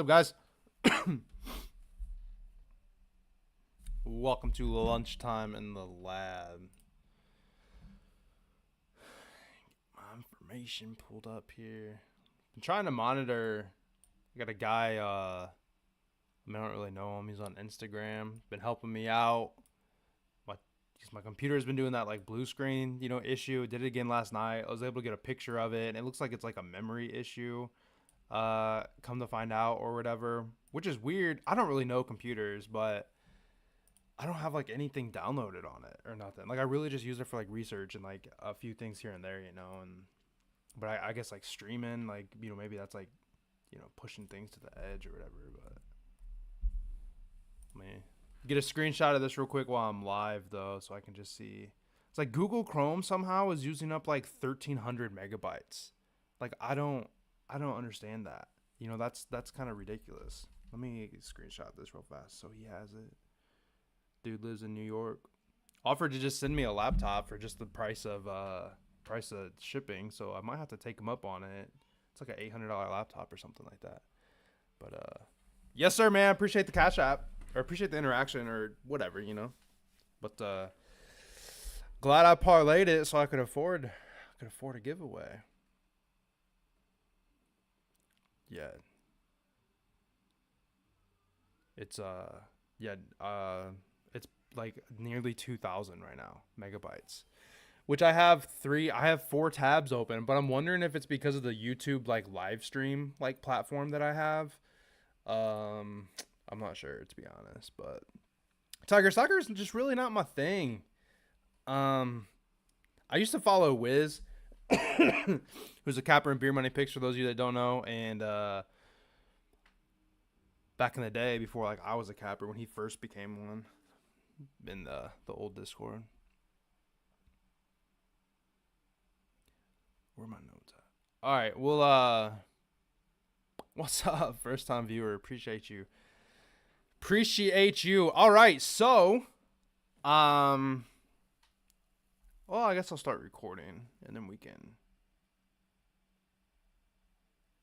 up, guys? Welcome to Lunchtime in the Lab. My information pulled up here. I'm trying to monitor. I got a guy, I don't really know him. He's on Instagram. Been helping me out. My computer's been doing that like blue screen, issue. Did it again last night. I was able to get a picture of it, and it looks like it's like a memory issue. Come to find out or whatever, which is weird. I don't really know computers, but I don't have like anything downloaded on it or nothing. Like I really just use it for like research and like a few things here and there, but I guess like streaming, like, maybe that's like, pushing things to the edge or whatever, but let me get a screenshot of this real quick while I'm live though, so I can just see. It's like Google Chrome somehow is using up like 1,300 megabytes. Like I don't understand that. That's kind of ridiculous. Let me screenshot this real fast so he has it. Dude lives in New York. Offered to just send me a laptop for just the price of shipping, so I might have to take him up on it. It's like an $800 laptop or something like that. But yes sir, man. Appreciate the Cash App, or appreciate the interaction or whatever, But glad I parlayed it so I could afford a giveaway. Yeah. It's it's like nearly 2,000 right now megabytes, which I have 4 tabs open, but I'm wondering if it's because of the YouTube like live stream like platform that I have. I'm not sure, to be honest, but Tiger Soccer is just really not my thing. I used to follow Wiz, who's a capper in Beer Money Picks, for those of you that don't know, and back in the day, before like I was a capper, when he first became one, in the old Discord. Where are my notes at? All right, well, what's up, first time viewer? Appreciate you. All right, so, well, I guess I'll start recording, and then we can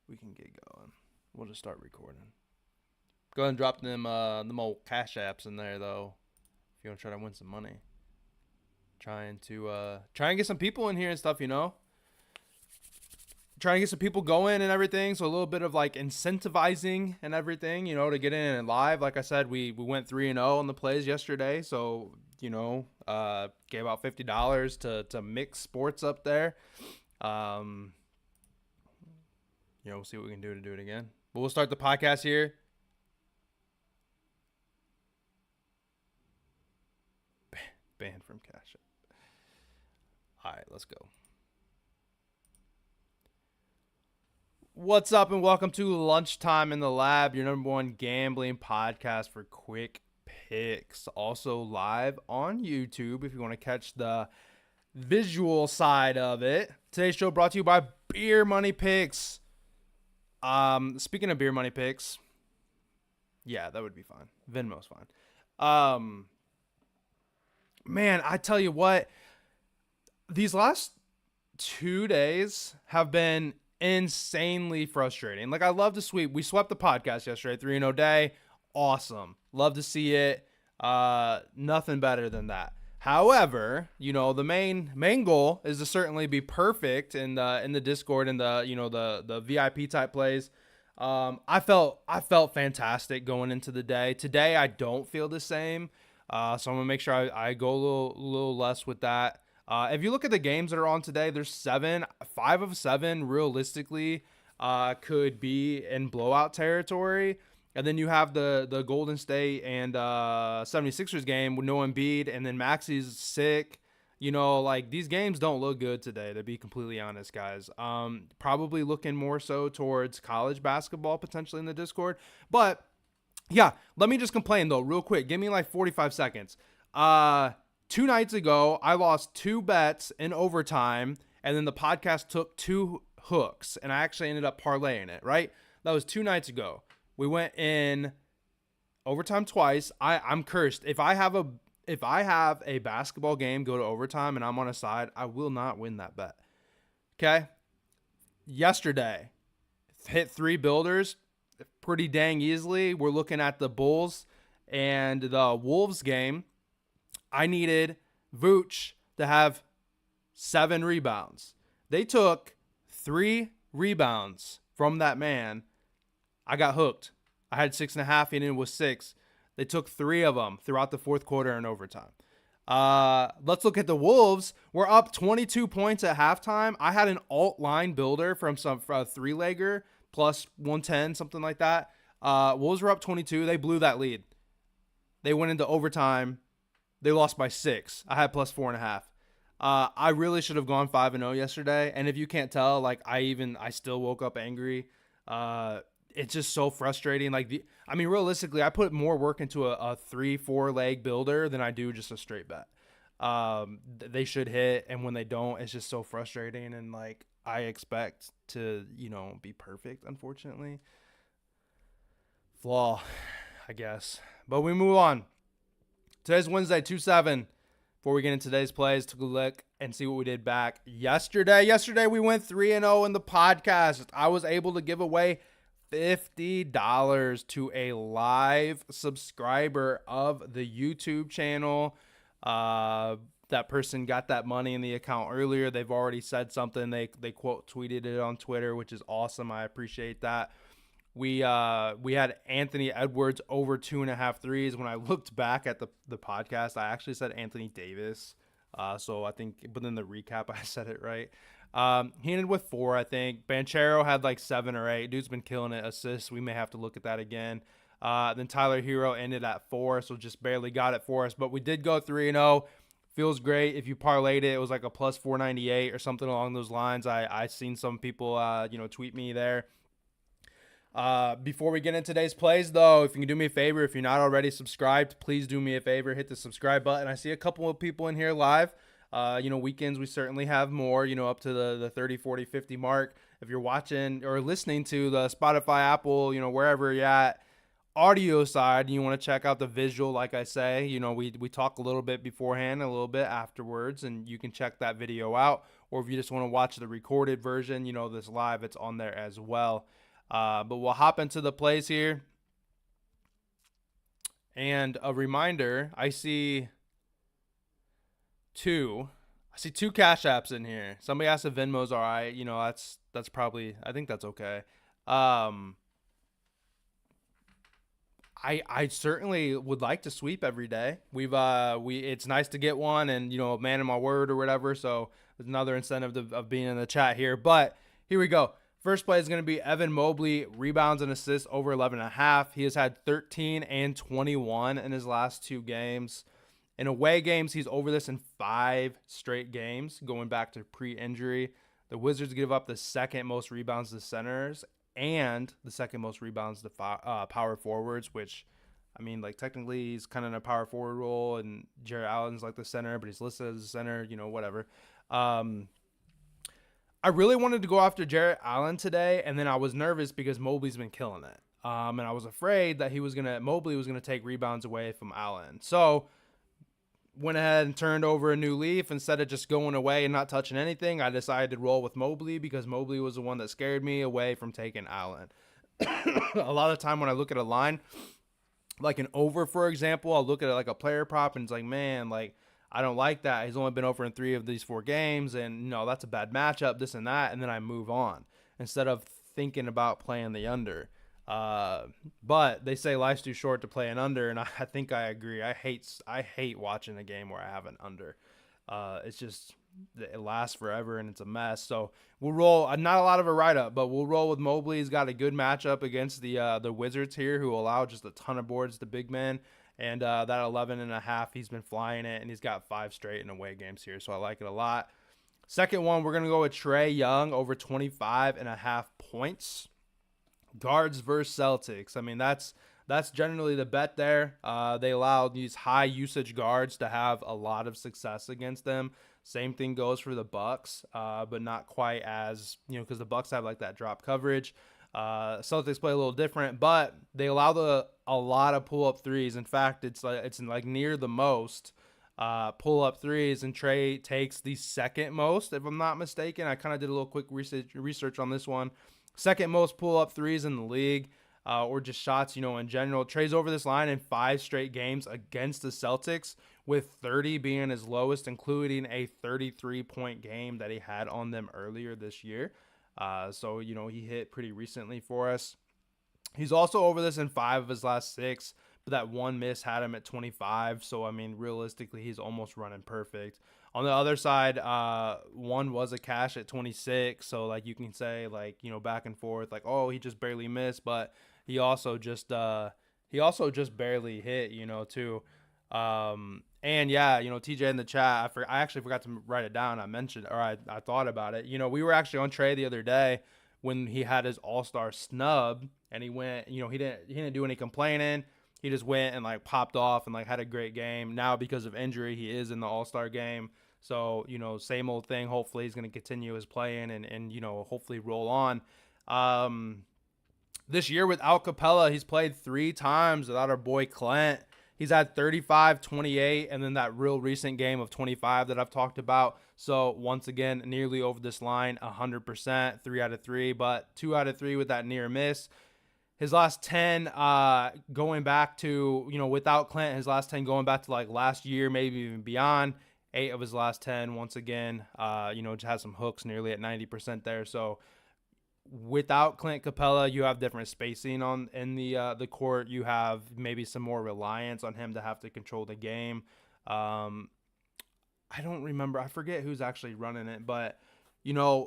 get going. We'll just start recording. Go ahead and drop them old Cash Apps in there though, if you want to try to win some money. Trying to get some people in here and stuff, Trying to get some people going and everything. So a little bit of like incentivizing and everything, to get in and live. Like I said, we went 3-0 on the plays yesterday. So, gave out $50 to mix sports up there. We'll see what we can do to do it again. But we'll start the podcast here. Banned from Cash App. All right, let's go. What's up, and welcome to Lunchtime in the Lab, your number one gambling podcast for quick picks. Also live on YouTube if you want to catch the visual side of it. Today's show brought to you by Beer Money Picks. Speaking of Beer Money Picks, yeah, that would be fine. Venmo's fine. Man, I tell you what, these last 2 days have been insanely frustrating. Like, I love to sweep. We swept the podcast yesterday, 3-0 day. Awesome. Love to see it. Nothing better than that. However, the main goal is to certainly be perfect in the Discord and the VIP type plays. I felt fantastic going into the day. Today, I don't feel the same. So I'm gonna make sure I go a little less with that. If you look at the games that are on today, there's 5 of 7 realistically could be in blowout territory. And then you have the Golden State and 76ers game with no Embiid, and then Maxi's sick. Like, these games don't look good today, to be completely honest, guys. Probably looking more so towards college basketball potentially in the Discord. But yeah, let me just complain though real quick. Give me like 45 seconds. 2 nights ago, I lost 2 bets in overtime, and then the podcast took 2 hooks, and I actually ended up parlaying it, right? That was 2 nights ago. We went in overtime twice. I'm cursed. If I have a basketball game go to overtime and I'm on a side, I will not win that bet. Okay? Yesterday, hit 3 builders. pretty dang easily. We're looking at the Bulls and the Wolves game. I needed Vooch to have 7 rebounds. They took 3 rebounds from that man. I got hooked. I had 6.5 and it was 6. They took 3 of them throughout the fourth quarter and overtime. Let's look at the Wolves. We're up 22 points at halftime. I had an alt line builder from some 3-legger plus 110, something like that. Wolves were up 22. They blew that lead. They went into overtime. They lost by 6. I had plus 4.5. I really should have gone 5-0 yesterday. And if you can't tell, like I still woke up angry. It's just so frustrating. Realistically, I put more work into a 3-4 leg builder than I do just a straight bet. They should hit, and when they don't, it's just so frustrating. And like I expect to, be perfect. Unfortunately, flaw, I guess. But we move on. Today's Wednesday, 2/7. Before we get into today's plays, took a look and see what we did back yesterday. Yesterday we went 3-0 in the podcast. I was able to give away $50 to a live subscriber of the YouTube channel. That person got that money in the account earlier. They've already said something. They quote tweeted it on Twitter, which is awesome. I appreciate that. We had Anthony Edwards over 2.5 threes. When I looked back at the podcast, I actually said Anthony Davis. So I think, but then the recap, I said it right. He ended with 4, I think. Banchero had like 7 or 8. Dude's been killing it. Assists, we may have to look at that again. Then Tyler Hero ended at 4, so just barely got it for us. But we did go 3-0. Feels great. If you parlayed it, it was like a plus 498 or something along those lines. I seen some people, tweet me there. Before we get into today's plays, though, if you can do me a favor, if you're not already subscribed, please do me a favor. Hit the subscribe button. I see a couple of people in here live. Weekends we certainly have more, up to the 30, 40, 50 mark. If you're watching or listening to the Spotify, Apple, wherever you're at, audio side, you want to check out the visual, like I say, we talk a little bit beforehand, a little bit afterwards, and you can check that video out. Or if you just want to watch the recorded version, this live, it's on there as well. But we'll hop into the plays here. And a reminder, I see two Cash Apps in here. Somebody asked if Venmo's all right. That's probably, I think that's okay. I certainly would like to sweep every day. It's nice to get one, and man of my word or whatever. So there's another incentive of being in the chat here. But here we go. First play is going to be Evan Mobley, rebounds and assists over 11.5. He has had 13 and 21 in his last 2 games. In away games, he's over this in 5 straight games, going back to pre-injury. The Wizards give up the second most rebounds to centers and the second most rebounds to power forwards, which, technically he's kind of in a power forward role, and Jarrett Allen's like the center, but he's listed as a center, whatever. I really wanted to go after Jarrett Allen today, and then I was nervous because Mobley's been killing it. And I was afraid that Mobley was gonna take rebounds away from Allen. So went ahead and turned over a new leaf. Instead of just going away and not touching anything, I decided to roll with Mobley because Mobley was the one that scared me away from taking Allen. A lot of time when I look at a line, like an over, for example, I'll look at it like a player prop, and it's like, man, like, I don't like that. He's only been over in 3 of these 4 games, and that's a bad matchup, this and that, and then I move on instead of thinking about playing the under. But they say life's too short to play an under, and I think I agree. I hate watching a game where I have an under. It's just, it lasts forever and it's a mess. So we'll roll. Not a lot of a write up, but we'll roll with Mobley. He's got a good matchup against the Wizards here, who allow just a ton of boards to big men. And that 11.5, he's been flying it, and he's got 5 straight in away games here, so I like it a lot. Second one, we're going to go with Trae Young over 25.5 points. Guards versus Celtics. That's generally the bet there. They allow these high usage guards to have a lot of success against them. Same thing goes for the Bucks, but not quite as, because the Bucks have like that drop coverage. Celtics play a little different, but they allow a lot of pull-up threes. In fact, it's near the most pull-up threes, and Trae takes the second most, if I'm not mistaken. I kind of did a little quick research on this one. Second most pull-up threes in the league. or just shots, in general. Trey's over this line in 5 straight games against the Celtics, with 30 being his lowest, including a 33-point game that he had on them earlier this year. So, he hit pretty recently for us. He's also over this in 5 of his last 6, but that one miss had him at 25. So, I mean, realistically, he's almost running perfect. On the other side, one was a cash at 26. So, like, you can say, like, back and forth, like, oh, he just barely missed, but he also just barely hit, too. And yeah, TJ in the chat, I actually forgot to write it down. I thought about it. We were actually on Trey the other day when he had his All-Star snub, and he went, he didn't do any complaining. He just went and like popped off and like had a great game. Now because of injury, he is in the All-Star game. So, same old thing. Hopefully he's going to continue his playing and hopefully roll on. This year without Capella, he's played 3 times without our boy Clint. He's had 35, 28, and then that real recent game of 25 that I've talked about. So, once again, nearly over this line, 100%, 3 out of 3, but 2 out of 3 with that near miss. His last 10 going back to, without Clint, his last 10 going back to like last year, maybe even beyond. 8 of his last 10, once again, just has some hooks nearly at 90% there. So, without Clint Capella, you have different spacing in the court. You have maybe some more reliance on him to have to control the game. I don't remember. I forget who's actually running it, but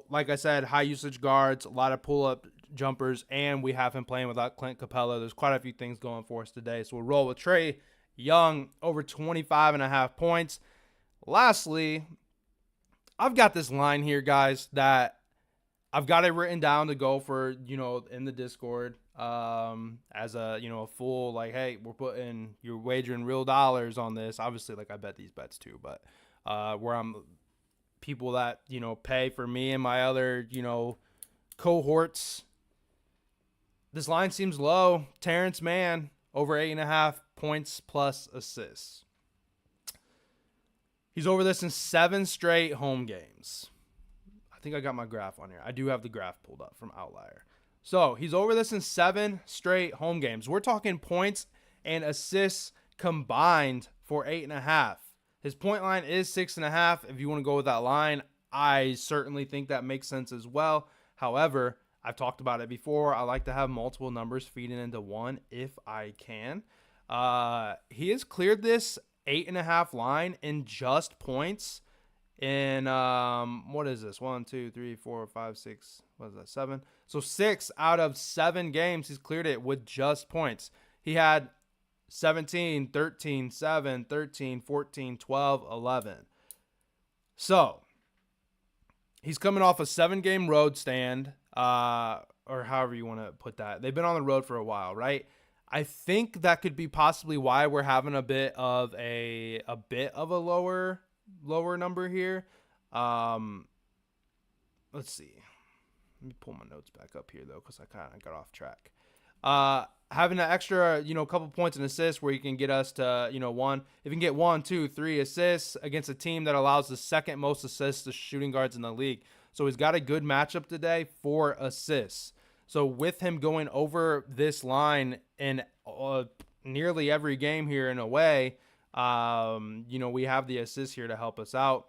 like I said, high usage guards, a lot of pull-up jumpers, and we have him playing without Clint Capella. There's quite a few things going for us today. So we'll roll with Trey Young over 25.5 points. Lastly, I've got this line here, guys, that I've got it written down to go for, in the Discord as a full, like, hey, you're wagering real dollars on this. Obviously, like, I bet these bets too, but where I'm people that, pay for me and my other, cohorts. This line seems low. Terrence Mann over 8.5 points plus assists. He's over this in 7 straight home games. I think I got my graph on here. I do have the graph pulled up from Outlier. So he's over this in 7 straight home games. We're talking points and assists combined for 8.5. His point line is 6.5. If you want to go with that line, I certainly think that makes sense as well. However, I've talked about it before. I like to have multiple numbers feeding into one if I can. He has cleared this 8.5 line in just points in what is this? 1, 2, 3, 4, 5, 6. What is that? 7. So 6 out of 7 games he's cleared it with just points. He had 17, 13, 7, 13, 14, 12, 11. So he's coming off a 7-game road stand, or however you want to put that. They've been on the road for a while, right? I think that could be possibly why we're having a bit of a lower number here. Let's see. Let me pull my notes back up here though, because I kind of got off track. Having an extra, couple points and assists where you can get us to, if you can get 1, 2, 3 assists against a team that allows the second most assists to shooting guards in the league. So he's got a good matchup today for assists. So with him going over this line in nearly every game here in a way, we have the assists here to help us out.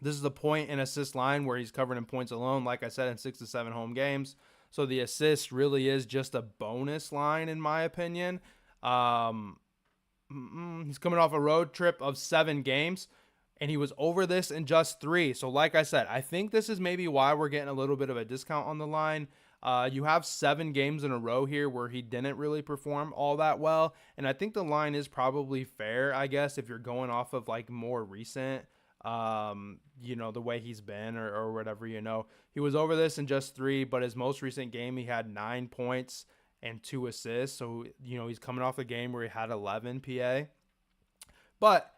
This is the point and assist line where he's covered in points alone, like I said, in 6 to 7 home games. So the assist really is just a bonus line, in my opinion. He's coming off a road trip of 7 games, and he was over this in just 3. So like I said, I think this is maybe why we're getting a little bit of a discount on the line. You have 7 games in a row here where he didn't really perform all that well. And I think the line is probably fair, I guess, if you're going off of like more recent, the way he's been or whatever, He was over this in just 3, but his most recent game, he had 9 points and 2 assists. So, he's coming off a game where he had 11 PA. But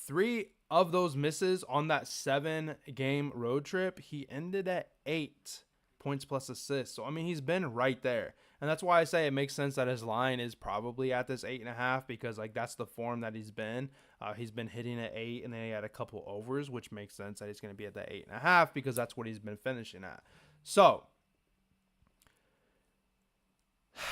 3 of those misses on that 7-game road trip, he ended at 8 points plus assists. So, I mean, he's been right there. And that's why I say it makes sense that his line is probably at this 8.5, because like that's the form that he's been. He's been hitting at 8, and then he had a couple overs, which makes sense that he's going to be at that 8.5 because that's what he's been finishing at. So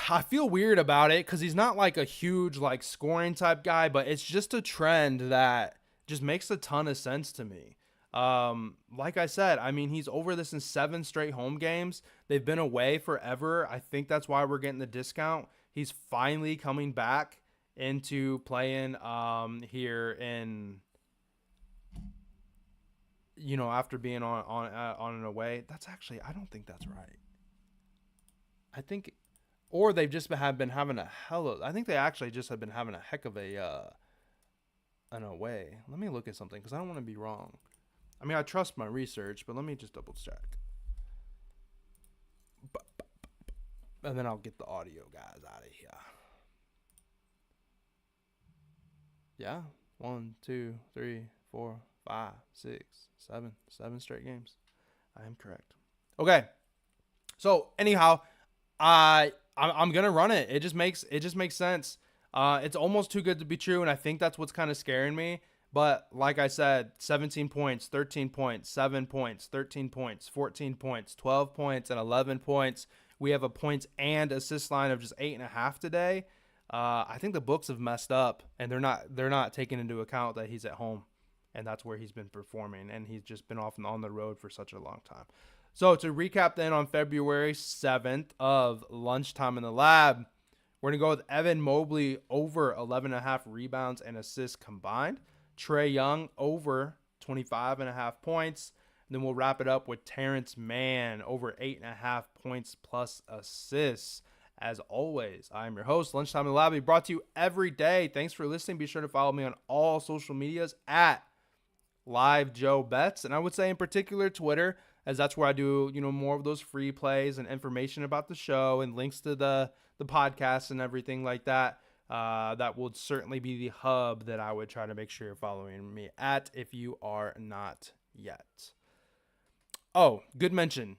I feel weird about it because he's not like a huge like scoring type guy, but it's just a trend that just makes a ton of sense to me. Like I said, I mean he's over this in 7 straight home games. They've been away forever. I think that's why we're getting the discount. He's finally coming back into playing here in, after being on and away. That's actually, I don't think that's right. I think, or they've just have been having a hell of. I think they actually just have been having a heck of a an away. Let me look at something because I don't want to be wrong. I mean, I trust my research, but let me just double check. And then I'll get the audio guys out of here. Yeah, 1, 2, 3, 4, 5, 6, 7, 7 straight games. I am correct. Okay, so anyhow, I'm gonna run it. It just makes sense. It's almost too good to be true, and I think that's what's kind of scaring me. But like I said, 17 points, 13 points, 7 points, 13 points, 14 points, 12 points, and 11 points. We have a points and assist line of just 8.5 today. I think the books have messed up, and they're not taking into account that he's at home, and that's where he's been performing, and he's just been off and on the road for such a long time. So to recap, then on February 7th of Lunchtime in the Lab, we're gonna go with Evan Mobley over 11.5 rebounds and assists combined. Trae Young over 25.5 points. And then we'll wrap it up with Terrence Mann over 8.5 points plus assists. As always, I'm your host, Lunchtime in the Lab, brought to you every day. Thanks for listening. Be sure to follow me on all social medias at Live Joe Bets. And I would say in particular Twitter, as that's where I do, more of those free plays and information about the show and links to the podcast and everything like that. That would certainly be the hub that I would try to make sure you're following me at if you are not yet. Oh, good mention.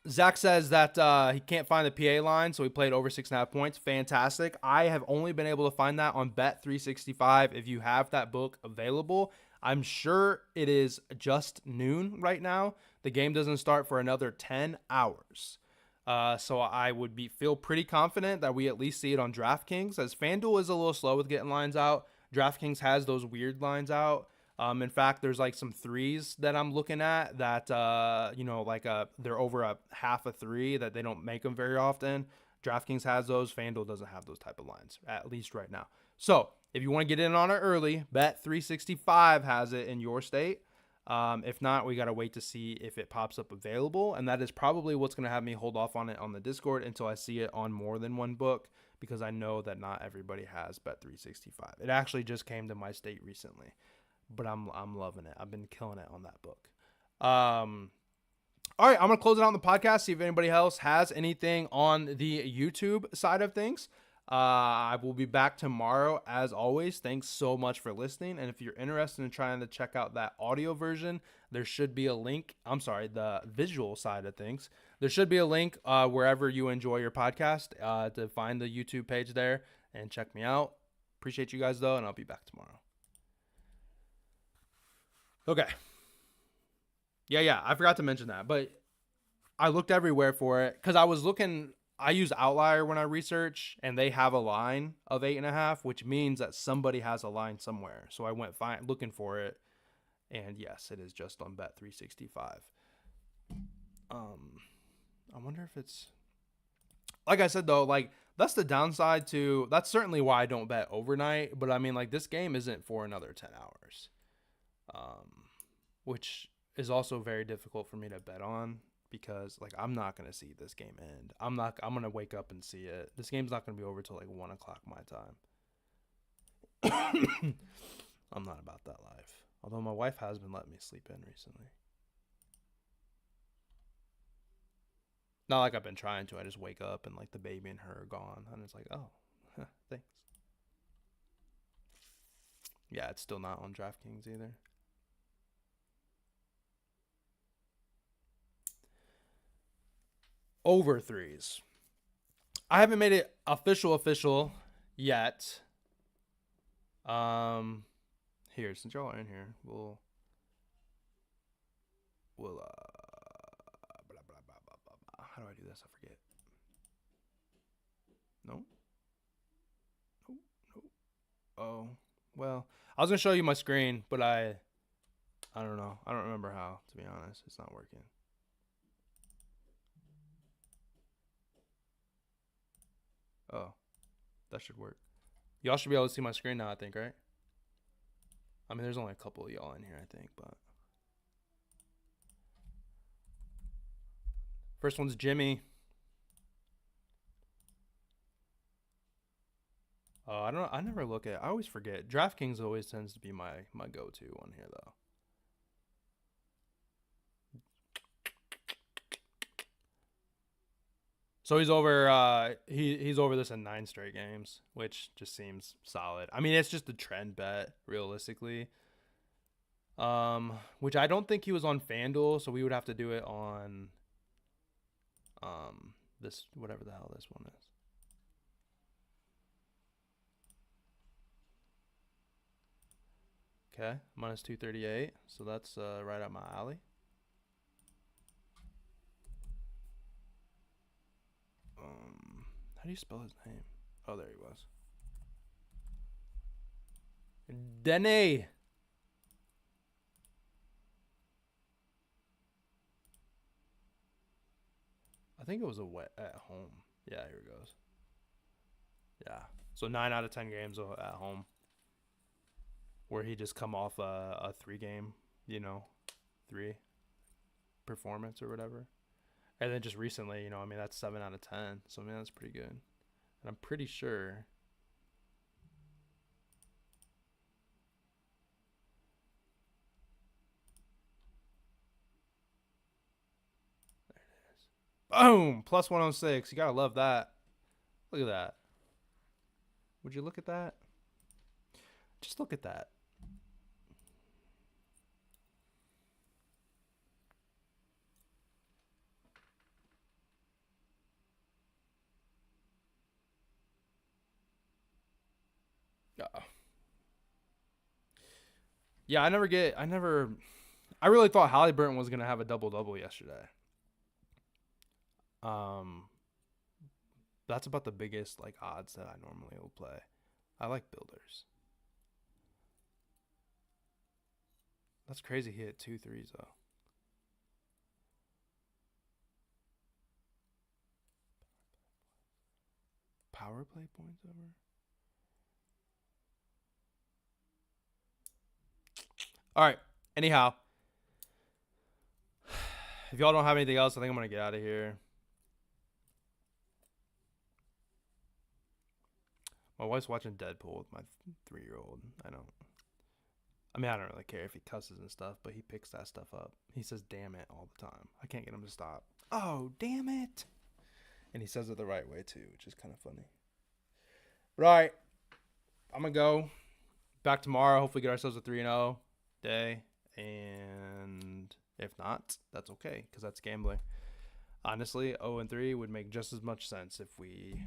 Zach says that he can't find the PA line, so he played over 6.5 points. Fantastic. I have only been able to find that on Bet365. If you have that book available, I'm sure it is just noon right now. The game doesn't start for another 10 hours. So I would feel pretty confident that we at least see it on DraftKings, as FanDuel is a little slow with getting lines out. DraftKings has those weird lines out. In fact, there's like some threes that I'm looking at that, they're over a half a three that they don't make them very often. DraftKings has those. FanDuel doesn't have those type of lines, at least right now. So if you want to get in on it early, Bet365 has it in your state. If not, we got to wait to see if it pops up available. And that is probably what's going to have me hold off on it on the Discord until I see it on more than one book, because I know that not everybody has Bet365. It actually just came to my state recently, but I'm loving it. I've been killing it on that book. All right, I'm going to close it out on the podcast, see if anybody else has anything on the YouTube side of things. I will be back tomorrow as always. Thanks so much for listening. And if you're interested in trying to check out that audio version, there should be a link. I'm sorry, the visual side of things. There should be a link wherever you enjoy your podcast to find the YouTube page there and check me out. Appreciate you guys, though, and I'll be back tomorrow. Okay. Yeah, I forgot to mention that, but I looked everywhere for it because I use Outlier when I research, and they have a line of 8.5, which means that somebody has a line somewhere. So I went looking for it, and yes, it is just on Bet365. I wonder if it's, like I said though, like that's the downside to, that's certainly why I don't bet overnight. But I mean, like this game isn't for another 10 hours, which is also very difficult for me to bet on. Because like I'm not gonna see this game end. I'm gonna wake up and see it. This game's not gonna be over till like 1 o'clock my time. I'm not about that life. Although my wife has been letting me sleep in recently. Not like I've been trying to. I just wake up and like the baby and her are gone, and it's like, oh, thanks. Yeah, it's still not on DraftKings either. Over threes. I haven't made it official yet. Here, since y'all are in here, we'll blah, blah, blah, blah, blah. How do I do this? I forget. Oh, well, I was gonna show you my screen, but I don't know. I don't remember how. To be honest, it's not working. Oh, that should work. Y'all should be able to see my screen now, I think, right? I mean, there's only a couple of y'all in here, I think, but first one's Jimmy. I don't. I never look at. I always forget. DraftKings always tends to be my go-to one here, though. So he's over. He's over this in 9 straight games, which just seems solid. I mean, it's just a trend bet, realistically. Which I don't think he was on FanDuel, so we would have to do it on this whatever the hell this one is. Okay, minus 238. So that's right up my alley. How do you spell his name? Oh, there he was. Dene. I think it was a wet at home. Yeah, here it goes. Yeah. So 9 out of 10 games at home where he just come off a 3-game, 3 performance or whatever. And then just recently, I mean, that's 7 out of 10. So, I mean, that's pretty good. And I'm pretty sure. There it is. Boom! Plus 106. You got to love that. Look at that. Would you look at that? Just look at that. Yeah, I really thought Halliburton was going to have a double-double yesterday. That's about the biggest odds that I normally will play. I like builders. That's crazy. He hit 2 threes though. Power play points over. All right. Anyhow, if y'all don't have anything else, I think I'm gonna get out of here. My wife's watching Deadpool with my 3-year-old. I don't really care if he cusses and stuff, but he picks that stuff up. He says "damn it" all the time. I can't get him to stop. Oh, damn it. And he says it the right way too, which is kind of funny. Right. I'm gonna go back tomorrow. Hopefully get ourselves a 3-0 day. And if not, that's okay, because that's gambling. Honestly, 0-3 would make just as much sense if we,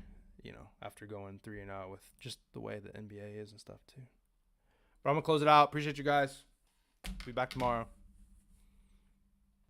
after going 3-0 with just the way the NBA is and stuff too. But I'm going to close it out. Appreciate you guys. Be back tomorrow.